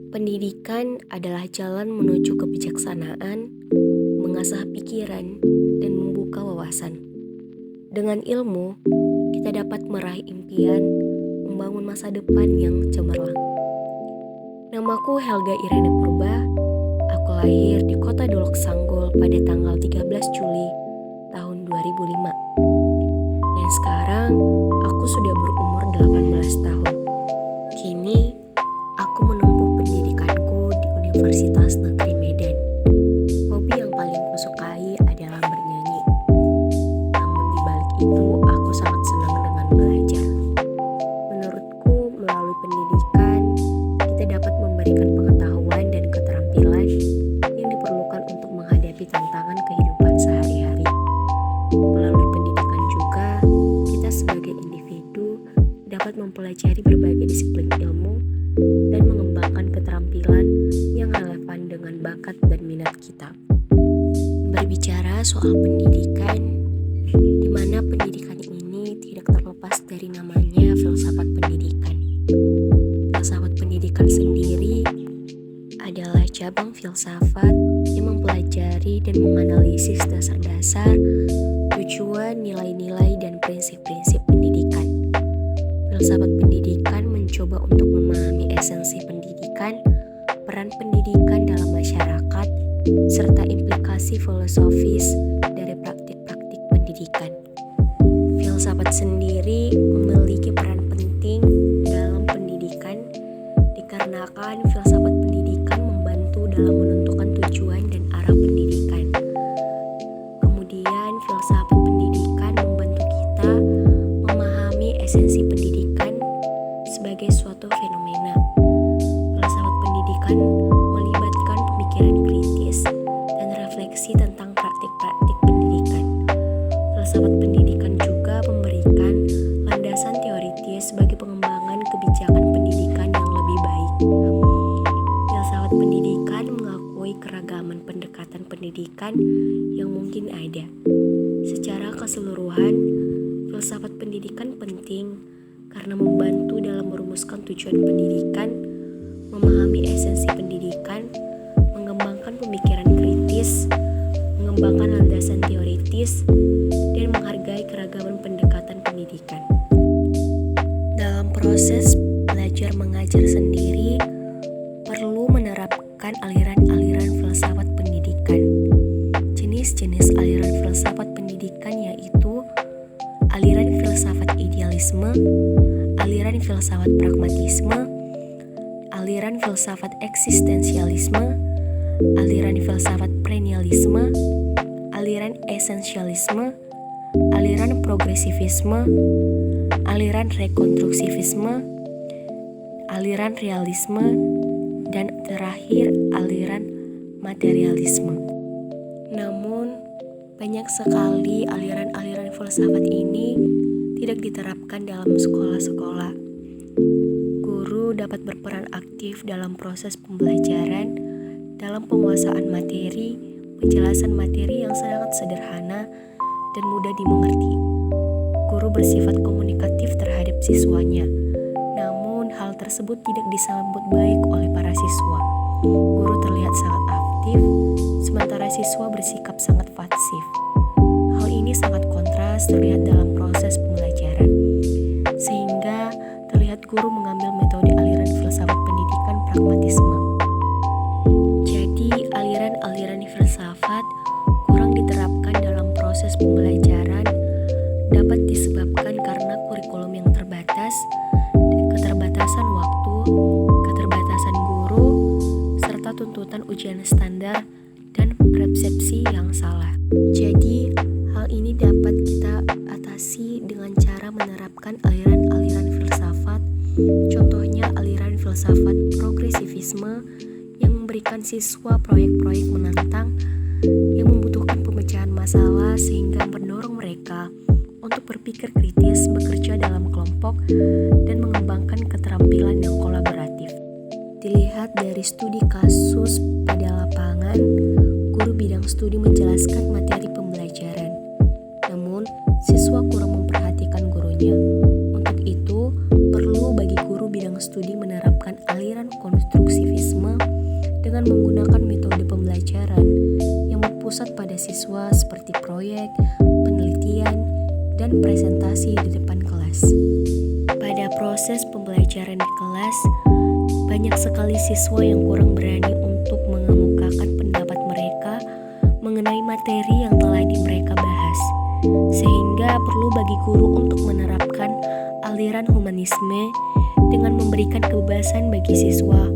Pendidikan adalah jalan menuju kebijaksanaan, mengasah pikiran, dan membuka wawasan. Dengan ilmu, kita dapat meraih impian, membangun masa depan yang cemerlang. Namaku Helga Irene Purba. Aku lahir di kota Dolok Sanggol pada tanggal 13 Juli tahun 2005. Dan sekarang aku sudah berumur 18 tahun. Kini aku menempuh pendidikanku di Universitas Negeri Medan. Hobi yang paling kusukai adalah bernyanyi. Namun di balik itu aku sangat senang dengan belajar. Menurutku melalui pendidikan kita dapat memberikan pengetahuan dan keterampilan yang diperlukan untuk menghadapi tantangan kehidupan sehari-hari. Melalui pendidikan juga kita sebagai individu dapat mempelajari berbagai disiplin ilmu dan mengembangkan keterampilan yang relevan dengan bakat dan minat kita. Berbicara soal pendidikan, di mana pendidikan ini tidak terlepas dari namanya filsafat pendidikan. Filsafat pendidikan sendiri adalah cabang filsafat yang mempelajari dan menganalisis dasar-dasar, tujuan, nilai-nilai, dan prinsip-prinsip pendidikan. Filsafat pendidikan mencoba untuk memahami esensi pendidikan, peran pendidikan dalam masyarakat, serta implikasi filosofis dari praktik-praktik pendidikan. Filsafat sendiri memiliki peran penting dalam pendidikan dikarenakan filsafat pendidikan membantu dalam menentukan tujuan dan arah pendidikan. Kemudian filsafat pendidikan membantu kita memahami esensi pendidikan sebagai suatu fenomena. Filsafat pendidikan melibatkan pemikiran kritis dan refleksi tentang praktik-praktik pendidikan. Filsafat pendidikan juga memberikan landasan teoritis bagi pengembangan kebijakan pendidikan yang lebih baik. Filsafat pendidikan mengakui keragaman pendekatan pendidikan yang mungkin ada. Secara keseluruhan, filsafat pendidikan penting karena membantu dalam merumuskan tujuan pendidikan, memahami esensi pendidikan, mengembangkan pemikiran kritis, mengembangkan landasan teoritis, dan menghargai keragaman pendekatan pendidikan. Dalam proses belajar mengajar sendiri, perlu menerapkan aliran-aliran filsafat pendidikan. Jenis-jenis aliran filsafat pendidikan yaitu aliran filsafat idealisme, aliran filsafat pragmatisme, aliran filsafat eksistensialisme, aliran filsafat perennialisme, aliran esensialisme, aliran progresivisme, aliran rekonstruksivisme, aliran realisme, dan terakhir aliran materialisme. Namun, banyak sekali aliran-aliran filsafat ini tidak diterapkan dalam sekolah-sekolah. Guru dapat berperan aktif dalam proses pembelajaran, dalam penguasaan materi, penjelasan materi yang sangat sederhana dan mudah dimengerti. Guru bersifat komunikatif terhadap siswanya, namun hal tersebut tidak disambut baik oleh para siswa. Guru terlihat sangat aktif, sementara siswa bersikap sangat pasif. Hal ini sangat kontras terlihat dalam proses pembelajaran, sehingga terlihat guru mengambil metode aliran filsafat pendidikan pragmatisme. Jadi, aliran-aliran filsafat kurang diterapkan dalam proses pembelajaran dapat disebabkan karena kurikulum yang terbatas, keterbatasan waktu, keterbatasan guru, serta tuntutan ujian standar dan persepsi yang salah. Jadi, hal ini dapat kita atasi dengan cara menerapkan aliran-aliran filsafat. Contohnya aliran filsafat progresivisme yang memberikan siswa proyek-proyek menantang yang membutuhkan pemecahan masalah sehingga mendorong mereka untuk berpikir kritis, bekerja dalam kelompok, dan mengembangkan keterampilan yang kolaboratif. Dilihat dari studi kasus pada lapangan, guru bidang studi menjelaskan materi pembelajaran. Namun, siswa kurang memperhatikan gurunya. Untuk itu, perlu bagi guru bidang studi menerapkan aliran konstruksivisme dengan menggunakan metode pembelajaran yang berpusat pada siswa seperti proyek, penelitian, dan presentasi di depan kelas. Pada proses pembelajaran di kelas, banyak sekali siswa yang kurang berani untuk mengemukakan pendapat mereka mengenai materi yang telah mereka bahas, sehingga perlu bagi guru untuk menerapkan aliran humanisme dengan memberikan kebebasan bagi siswa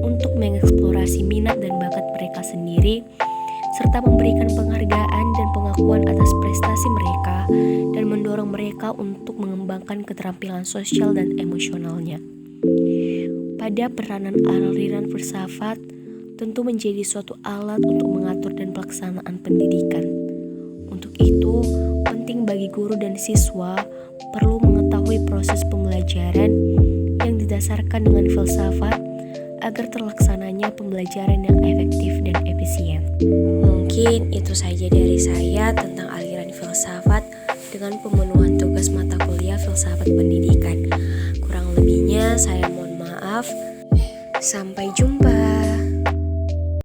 untuk mengeksplorasi minat dan bakat mereka sendiri, serta memberikan penghargaan dan pengakuan atas prestasi mereka dan mendorong mereka untuk mengembangkan keterampilan sosial dan emosionalnya. Pada peranan aliran filsafat tentu menjadi suatu alat untuk mengatur dan pelaksanaan pendidikan. Untuk itu, penting bagi guru dan siswa perlu mengetahui proses pembelajaran yang didasarkan dengan filsafat agar terlaksananya pembelajaran yang efektif dan efisien. Mungkin itu saja dari saya tentang aliran filsafat dengan pemenuhan tugas mata kuliah filsafat pendidikan. Kurang lebihnya saya mohon maaf. Sampai jumpa.